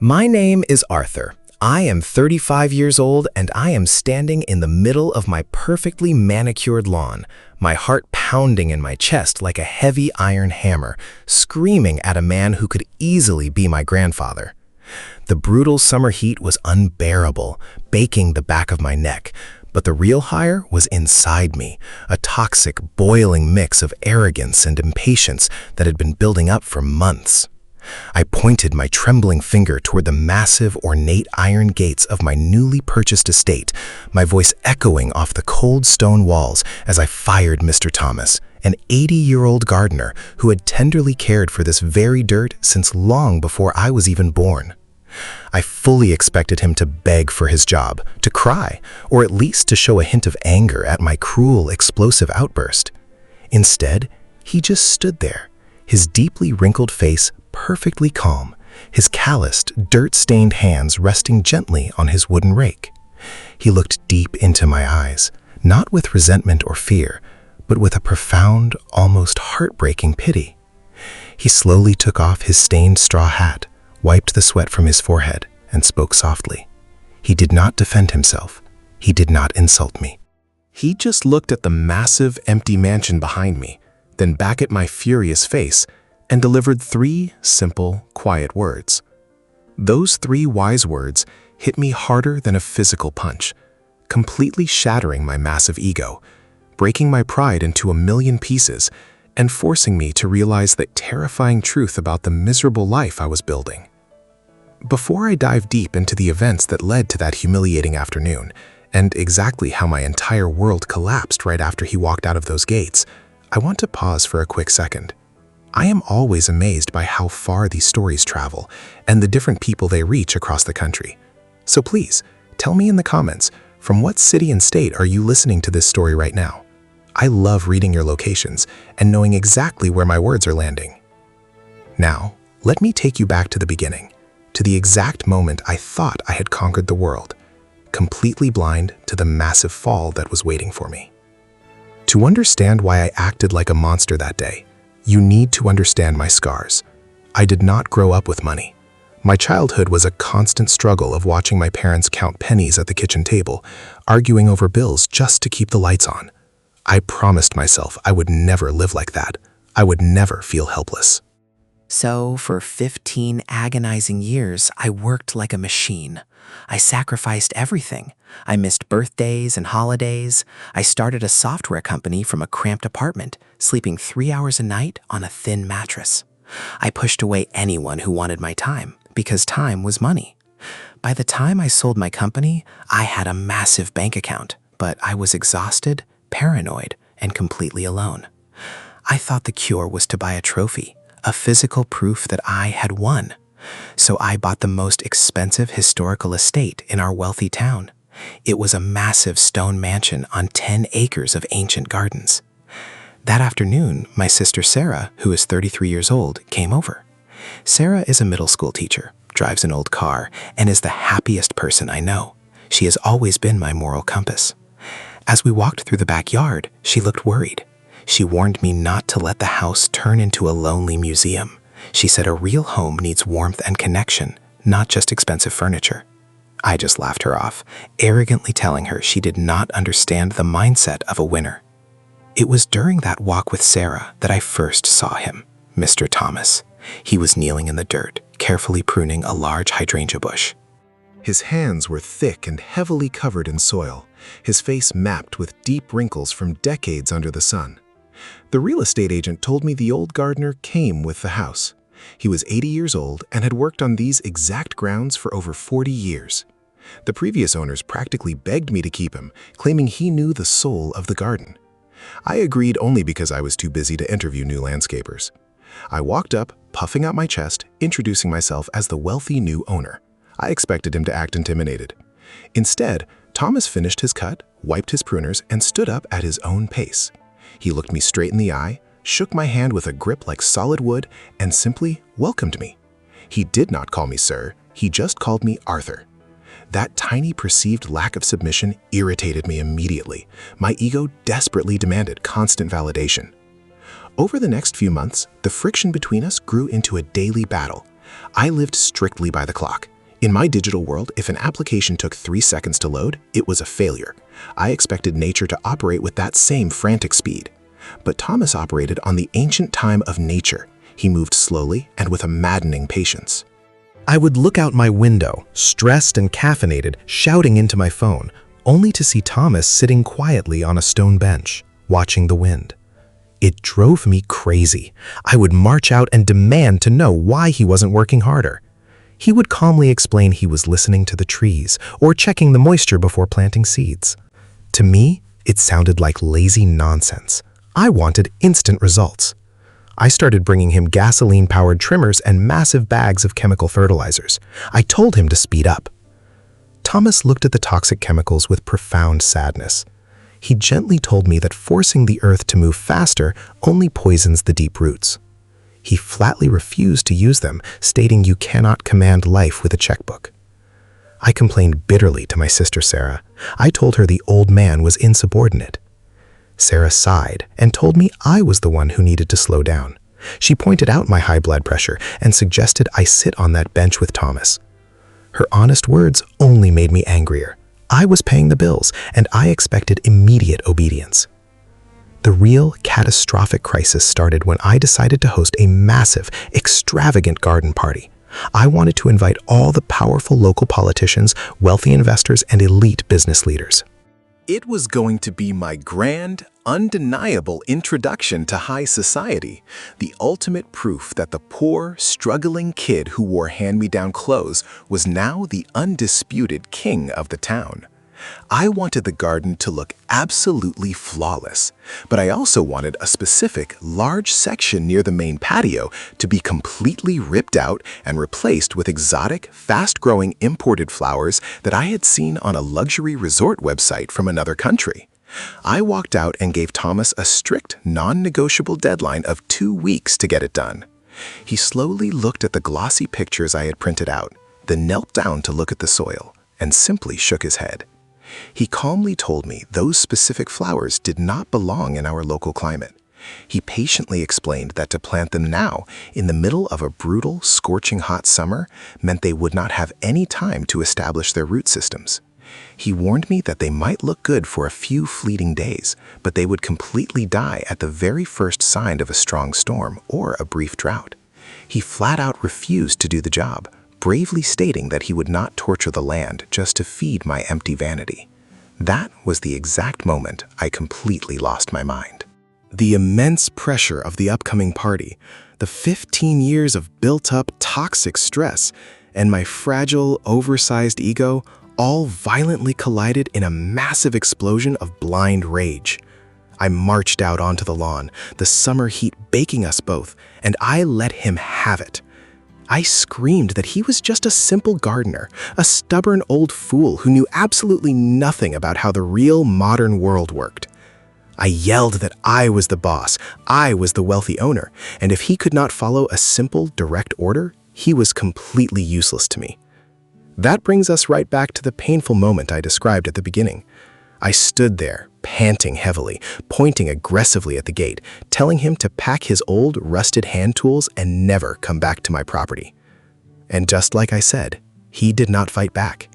My name is Arthur. I am 35 years old and I am standing in the middle of my perfectly manicured lawn, my heart pounding in my chest like a heavy iron hammer, screaming at a man who could easily be my grandfather. The brutal summer heat was unbearable, baking the back of my neck, but the real fire was inside me, a toxic, boiling mix of arrogance and impatience that had been building up for months. I pointed my trembling finger toward the massive, ornate iron gates of my newly purchased estate, my voice echoing off the cold stone walls as I fired Mr. Thomas, an 80-year-old gardener who had tenderly cared for this very dirt since long before I was even born. I fully expected him to beg for his job, to cry, or at least to show a hint of anger at my cruel, explosive outburst. Instead, he just stood there, his deeply wrinkled face perfectly calm, his calloused, dirt-stained hands resting gently on his wooden rake. He looked deep into my eyes, not with resentment or fear, but with a profound, almost heartbreaking pity. He slowly took off his stained straw hat, wiped the sweat from his forehead, and spoke softly. He did not defend himself. He did not insult me. He just looked at the massive, empty mansion behind me, then back at my furious face, and delivered three simple, quiet words. Those three wise words hit me harder than a physical punch, completely shattering my massive ego, breaking my pride into a million pieces, and forcing me to realize that terrifying truth about the miserable life I was building. Before I dive deep into the events that led to that humiliating afternoon, and exactly how my entire world collapsed right after he walked out of those gates, I want to pause for a quick second. I am always amazed by how far these stories travel and the different people they reach across the country. So please, tell me in the comments, from what city and state are you listening to this story right now? I love reading your locations and knowing exactly where my words are landing. Now, let me take you back to the beginning, to the exact moment I thought I had conquered the world, completely blind to the massive fall that was waiting for me. To understand why I acted like a monster that day, you need to understand my scars. I did not grow up with money. My childhood was a constant struggle of watching my parents count pennies at the kitchen table, arguing over bills just to keep the lights on. I promised myself I would never live like that. I would never feel helpless. So, for 15 agonizing years, I worked like a machine. I sacrificed everything. I missed birthdays and holidays. I started a software company from a cramped apartment, sleeping 3 hours a night on a thin mattress. I pushed away anyone who wanted my time, because time was money. By the time I sold my company, I had a massive bank account, but I was exhausted, paranoid, and completely alone. I thought the cure was to buy a trophy, a physical proof that I had won. So I bought the most expensive historical estate in our wealthy town. It was a massive stone mansion on 10 acres of ancient gardens. That afternoon, my sister Sarah, who is 33 years old, came over. Sarah is a middle school teacher, drives an old car, and is the happiest person I know. She has always been my moral compass. As we walked through the backyard, she looked worried. She warned me not to let the house turn into a lonely museum. She said a real home needs warmth and connection, not just expensive furniture. I just laughed her off, arrogantly telling her she did not understand the mindset of a winner. It was during that walk with Sarah that I first saw him, Mr. Thomas. He was kneeling in the dirt, carefully pruning a large hydrangea bush. His hands were thick and heavily covered in soil, his face mapped with deep wrinkles from decades under the sun. The real estate agent told me the old gardener came with the house. He was 80 years old and had worked on these exact grounds for over 40 years. The previous owners practically begged me to keep him, claiming he knew the soul of the garden. I agreed only because I was too busy to interview new landscapers. I walked up, puffing out my chest, introducing myself as the wealthy new owner. I expected him to act intimidated. Instead, Thomas finished his cut, wiped his pruners, and stood up at his own pace. He looked me straight in the eye, shook my hand with a grip like solid wood, and simply welcomed me. He did not call me sir, he just called me Arthur. That tiny perceived lack of submission irritated me immediately. My ego desperately demanded constant validation. Over the next few months, the friction between us grew into a daily battle. I lived strictly by the clock, In my digital world, if an application took 3 seconds to load, it was a failure. I expected nature to operate with that same frantic speed. But Thomas operated on the ancient time of nature. He moved slowly and with a maddening patience. I would look out my window, stressed and caffeinated, shouting into my phone, only to see Thomas sitting quietly on a stone bench, watching the wind. It drove me crazy. I would march out and demand to know why he wasn't working harder. He would calmly explain he was listening to the trees or checking the moisture before planting seeds. To me, it sounded like lazy nonsense. I wanted instant results. I started bringing him gasoline-powered trimmers and massive bags of chemical fertilizers. I told him to speed up. Thomas looked at the toxic chemicals with profound sadness. He gently told me that forcing the earth to move faster only poisons the deep roots. He flatly refused to use them, stating you cannot command life with a checkbook. I complained bitterly to my sister Sarah. I told her the old man was insubordinate. Sarah sighed and told me I was the one who needed to slow down. She pointed out my high blood pressure and suggested I sit on that bench with Thomas. Her honest words only made me angrier. I was paying the bills, and I expected immediate obedience. The real catastrophic crisis started when I decided to host a massive, extravagant garden party. I wanted to invite all the powerful local politicians, wealthy investors, and elite business leaders. It was going to be my grand, undeniable introduction to high society, the ultimate proof that the poor, struggling kid who wore hand-me-down clothes was now the undisputed king of the town. I wanted the garden to look absolutely flawless, but I also wanted a specific, large section near the main patio to be completely ripped out and replaced with exotic, fast-growing imported flowers that I had seen on a luxury resort website from another country. I walked out and gave Thomas a strict, non-negotiable deadline of 2 weeks to get it done. He slowly looked at the glossy pictures I had printed out, then knelt down to look at the soil, and simply shook his head. He calmly told me those specific flowers did not belong in our local climate. He patiently explained that to plant them now, in the middle of a brutal, scorching hot summer, meant they would not have any time to establish their root systems. He warned me that they might look good for a few fleeting days, but they would completely die at the very first sign of a strong storm or a brief drought. He flat out refused to do the job, bravely stating that he would not torture the land just to feed my empty vanity. That was the exact moment I completely lost my mind. The immense pressure of the upcoming party, the 15 years of built-up toxic stress, and my fragile, oversized ego all violently collided in a massive explosion of blind rage. I marched out onto the lawn, the summer heat baking us both, and I let him have it. I screamed that he was just a simple gardener, a stubborn old fool who knew absolutely nothing about how the real modern world worked. I yelled that I was the boss, I was the wealthy owner, and if he could not follow a simple, direct order, he was completely useless to me. That brings us right back to the painful moment I described at the beginning. I stood there, panting heavily, pointing aggressively at the gate, telling him to pack his old, rusted hand tools and never come back to my property. And just like I said, he did not fight back.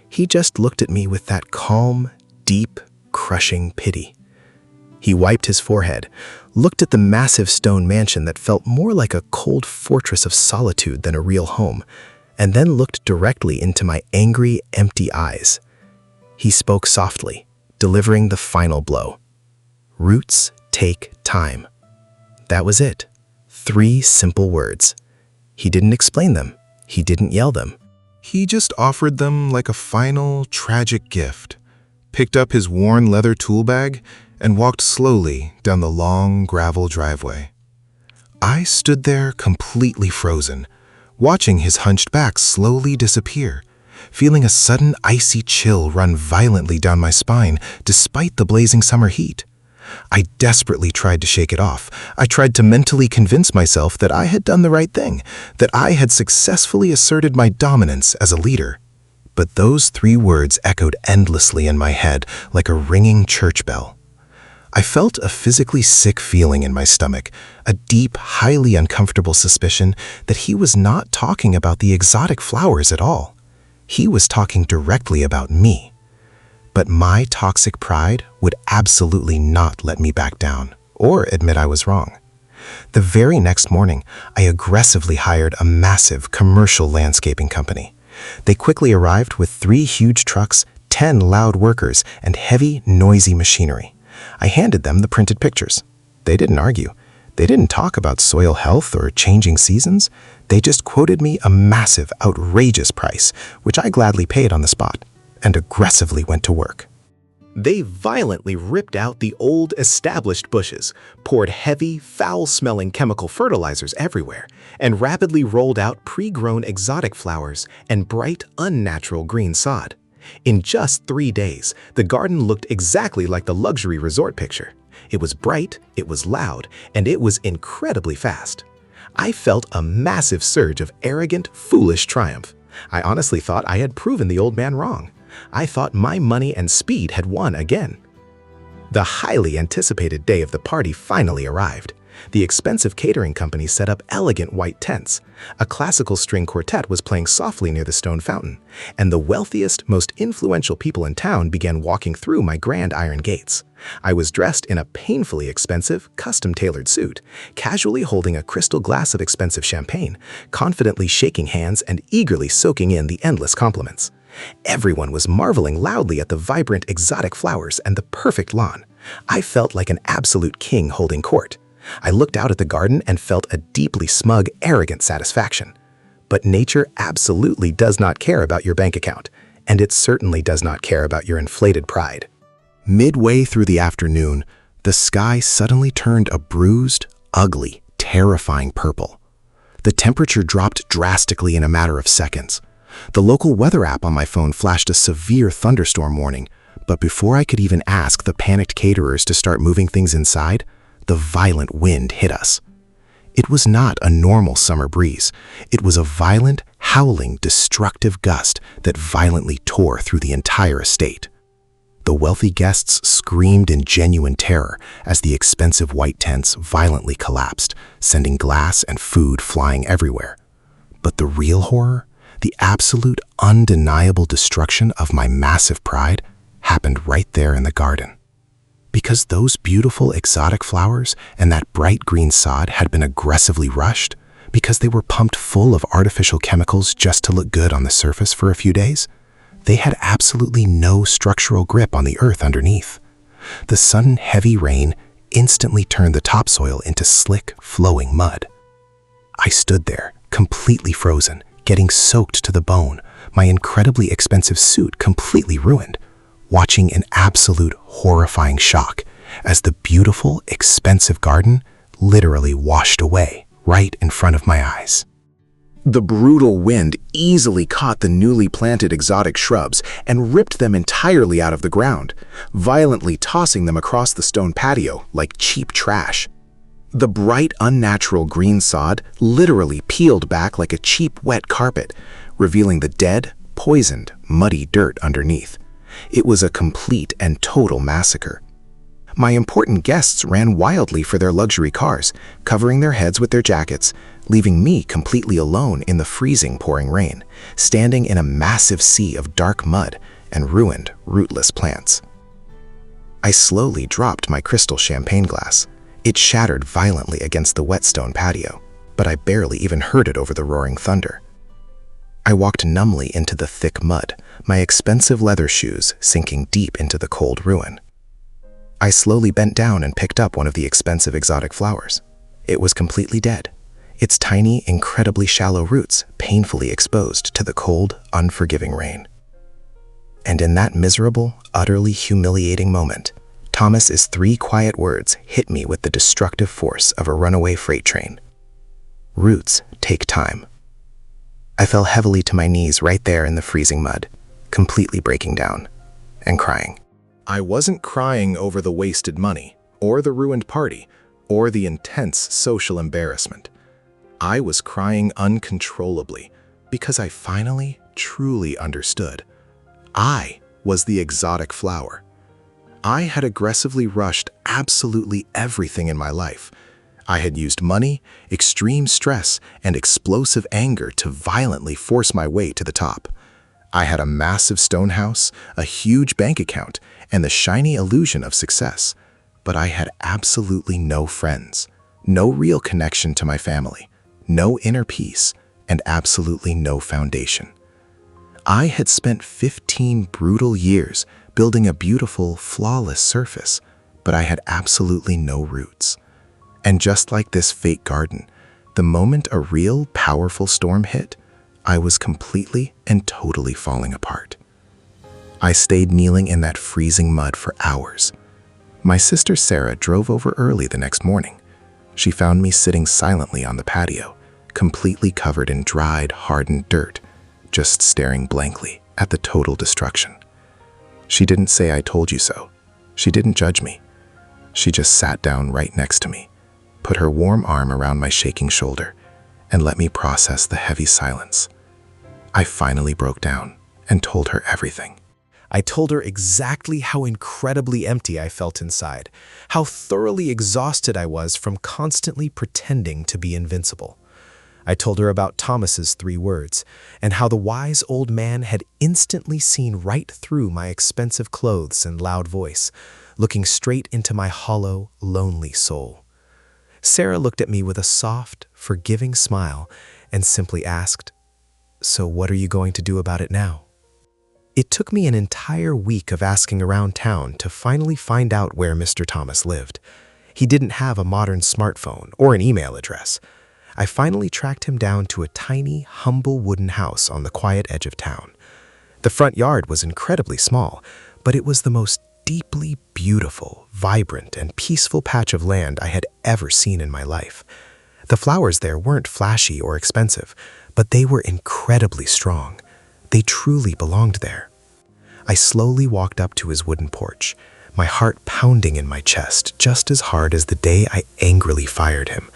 He just looked at me with that calm, deep, crushing pity. He wiped his forehead, looked at the massive stone mansion that felt more like a cold fortress of solitude than a real home, and then looked directly into my angry, empty eyes. He spoke softly, delivering the final blow. Roots take time. That was it. 3 simple words. He didn't explain them. He didn't yell them. He just offered them like a final, tragic gift, picked up his worn leather tool bag, and walked slowly down the long gravel driveway. I stood there completely frozen, watching his hunched back slowly disappear, feeling a sudden icy chill run violently down my spine despite the blazing summer heat. I desperately tried to shake it off. I tried to mentally convince myself that I had done the right thing, that I had successfully asserted my dominance as a leader. But those 3 words echoed endlessly in my head like a ringing church bell. I felt a physically sick feeling in my stomach, a deep, highly uncomfortable suspicion that he was not talking about the exotic flowers at all. He was talking directly about me. But my toxic pride would absolutely not let me back down or admit I was wrong. The very next morning, I aggressively hired a massive commercial landscaping company. They quickly arrived with 3 huge trucks, 10 loud workers, and heavy, noisy machinery. I handed them the printed pictures. They didn't argue. They didn't talk about soil health or changing seasons. They just quoted me a massive, outrageous price, which I gladly paid on the spot, and aggressively went to work. They violently ripped out the old, established bushes, poured heavy, foul-smelling chemical fertilizers everywhere, and rapidly rolled out pre-grown exotic flowers and bright, unnatural green sod. In just 3 days, the garden looked exactly like the luxury resort picture. It was bright, it was loud, and it was incredibly fast. I felt a massive surge of arrogant, foolish triumph. I honestly thought I had proven the old man wrong. I thought my money and speed had won again. The highly anticipated day of the party finally arrived. The expensive catering company set up elegant white tents. A classical string quartet was playing softly near the stone fountain, and the wealthiest, most influential people in town began walking through my grand iron gates. I was dressed in a painfully expensive, custom-tailored suit, casually holding a crystal glass of expensive champagne, confidently shaking hands and eagerly soaking in the endless compliments. Everyone was marveling loudly at the vibrant, exotic flowers and the perfect lawn. I felt like an absolute king holding court. I looked out at the garden and felt a deeply smug, arrogant satisfaction. But nature absolutely does not care about your bank account, and it certainly does not care about your inflated pride. Midway through the afternoon, the sky suddenly turned a bruised, ugly, terrifying purple. The temperature dropped drastically in a matter of seconds. The local weather app on my phone flashed a severe thunderstorm warning, but before I could even ask the panicked caterers to start moving things inside, the violent wind hit us. It was not a normal summer breeze. It was a violent, howling, destructive gust that violently tore through the entire estate. The wealthy guests screamed in genuine terror as the expensive white tents violently collapsed, sending glass and food flying everywhere. But the real horror, the absolute undeniable destruction of my massive pride, happened right there in the garden. Because those beautiful exotic flowers and that bright green sod had been aggressively rushed, because they were pumped full of artificial chemicals just to look good on the surface for a few days, they had absolutely no structural grip on the earth underneath. The sudden heavy rain instantly turned the topsoil into slick, flowing mud. I stood there, completely frozen, getting soaked to the bone, my incredibly expensive suit completely ruined, watching in absolute horrifying shock as the beautiful, expensive garden literally washed away right in front of my eyes. The brutal wind easily caught the newly planted exotic shrubs and ripped them entirely out of the ground, violently tossing them across the stone patio like cheap trash. The bright, unnatural green sod literally peeled back like a cheap, wet carpet, revealing the dead, poisoned, muddy dirt underneath. It was a complete and total massacre. My important guests ran wildly for their luxury cars, covering their heads with their jackets, leaving me completely alone in the freezing, pouring rain, standing in a massive sea of dark mud and ruined, rootless plants. I slowly dropped my crystal champagne glass. It shattered violently against the wet stone patio, but I barely even heard it over the roaring thunder. I walked numbly into the thick mud, my expensive leather shoes sinking deep into the cold ruin. I slowly bent down and picked up one of the expensive exotic flowers. It was completely dead, its tiny, incredibly shallow roots painfully exposed to the cold, unforgiving rain. And in that miserable, utterly humiliating moment, Thomas's 3 quiet words hit me with the destructive force of a runaway freight train. Roots take time. I fell heavily to my knees right there in the freezing mud, completely breaking down and crying. I wasn't crying over the wasted money, or the ruined party, or the intense social embarrassment. I was crying uncontrollably because I finally, truly understood. I was the exotic flower. I had aggressively rushed absolutely everything in my life. I had used money, extreme stress, and explosive anger to violently force my way to the top. I had a massive stone house, a huge bank account, and the shiny illusion of success. But I had absolutely no friends, no real connection to my family, no inner peace, and absolutely no foundation. I had spent 15 brutal years building a beautiful, flawless surface, but I had absolutely no roots. And just like this fake garden, the moment a real, powerful storm hit, I was completely and totally falling apart. I stayed kneeling in that freezing mud for hours. My sister Sarah drove over early the next morning. She found me sitting silently on the patio, completely covered in dried, hardened dirt, just staring blankly at the total destruction. She didn't say I told you so. She didn't judge me. She just sat down right next to me, put her warm arm around my shaking shoulder, and let me process the heavy silence. I finally broke down and told her everything. I told her exactly how incredibly empty I felt inside, how thoroughly exhausted I was from constantly pretending to be invincible. I told her about Thomas's 3 words, and how the wise old man had instantly seen right through my expensive clothes and loud voice, looking straight into my hollow, lonely soul. Sarah looked at me with a soft, forgiving smile and simply asked, "So what are you going to do about it now?" It took me an entire week of asking around town to finally find out where Mr. Thomas lived. He didn't have a modern smartphone or an email address. I finally tracked him down to a tiny, humble wooden house on the quiet edge of town. The front yard was incredibly small, but it was the most deeply beautiful, vibrant, and peaceful patch of land I had ever seen in my life. The flowers there weren't flashy or expensive, but they were incredibly strong. They truly belonged there. I slowly walked up to his wooden porch, my heart pounding in my chest just as hard as the day I angrily fired him.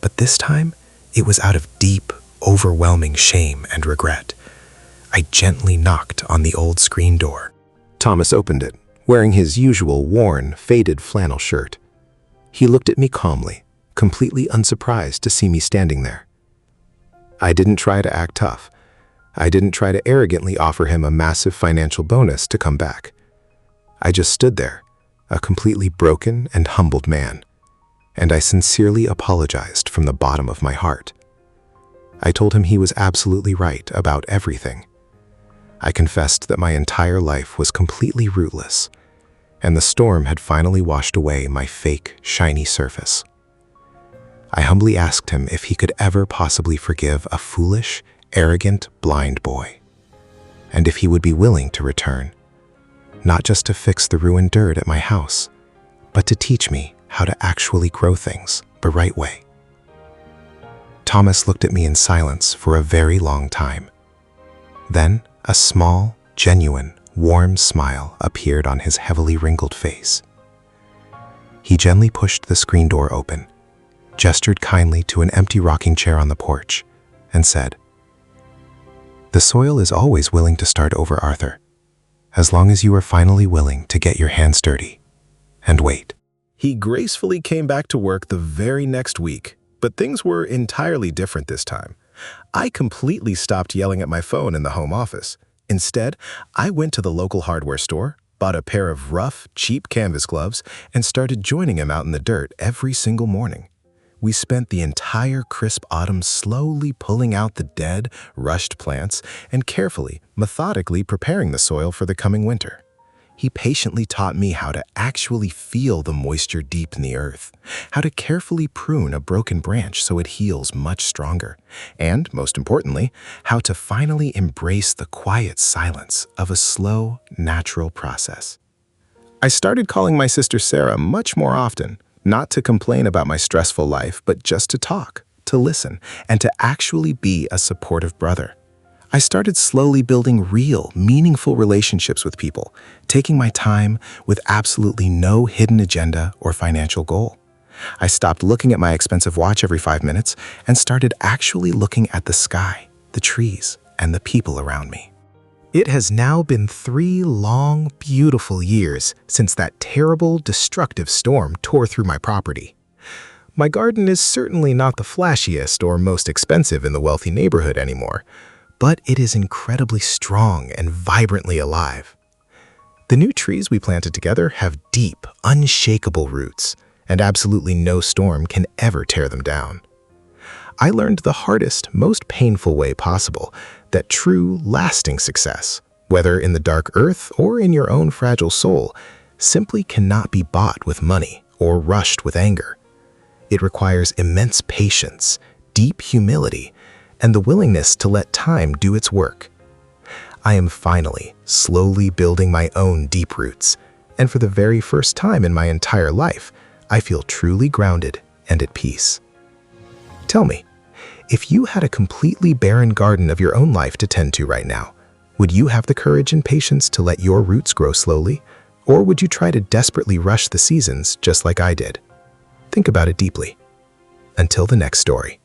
But this time, it was out of deep, overwhelming shame and regret. I gently knocked on the old screen door. Thomas opened it, wearing his usual worn, faded flannel shirt. He looked at me calmly, completely unsurprised to see me standing there. I didn't try to act tough. I didn't try to arrogantly offer him a massive financial bonus to come back. I just stood there, a completely broken and humbled man, and I sincerely apologized from the bottom of my heart. I told him he was absolutely right about everything. I confessed that my entire life was completely rootless, and the storm had finally washed away my fake, shiny surface. I humbly asked him if he could ever possibly forgive a foolish, arrogant, blind boy, and if he would be willing to return, not just to fix the ruined dirt at my house, but to teach me how to actually grow things the right way. Thomas looked at me in silence for a very long time. Then a small, genuine, warm smile appeared on his heavily wrinkled face. He gently pushed the screen door open, gestured kindly to an empty rocking chair on the porch, and said, "The soil is always willing to start over, Arthur, as long as you are finally willing to get your hands dirty and wait." He gracefully came back to work the very next week, but things were entirely different this time. I completely stopped yelling at my phone in the home office. Instead, I went to the local hardware store, bought a pair of rough, cheap canvas gloves, and started joining him out in the dirt every single morning. We spent the entire crisp autumn slowly pulling out the dead, rushed plants and carefully, methodically preparing the soil for the coming winter. He patiently taught me how to actually feel the moisture deep in the earth, how to carefully prune a broken branch so it heals much stronger, and, most importantly, how to finally embrace the quiet silence of a slow, natural process. I started calling my sister Sarah much more often, not to complain about my stressful life, but just to talk, to listen, and to actually be a supportive brother. I started slowly building real, meaningful relationships with people, taking my time with absolutely no hidden agenda or financial goal. I stopped looking at my expensive watch every 5 minutes and started actually looking at the sky, the trees, and the people around me. It has now been 3 long, beautiful years since that terrible, destructive storm tore through my property. My garden is certainly not the flashiest or most expensive in the wealthy neighborhood anymore, but it is incredibly strong and vibrantly alive. The new trees we planted together have deep, unshakable roots, and absolutely no storm can ever tear them down. I learned the hardest, most painful way possible that true, lasting success, whether in the dark earth or in your own fragile soul, simply cannot be bought with money or rushed with anger. It requires immense patience, deep humility, and the willingness to let time do its work. I am finally, slowly building my own deep roots, and for the very first time in my entire life, I feel truly grounded and at peace. Tell me, if you had a completely barren garden of your own life to tend to right now, would you have the courage and patience to let your roots grow slowly, or would you try to desperately rush the seasons just like I did? Think about it deeply. Until the next story.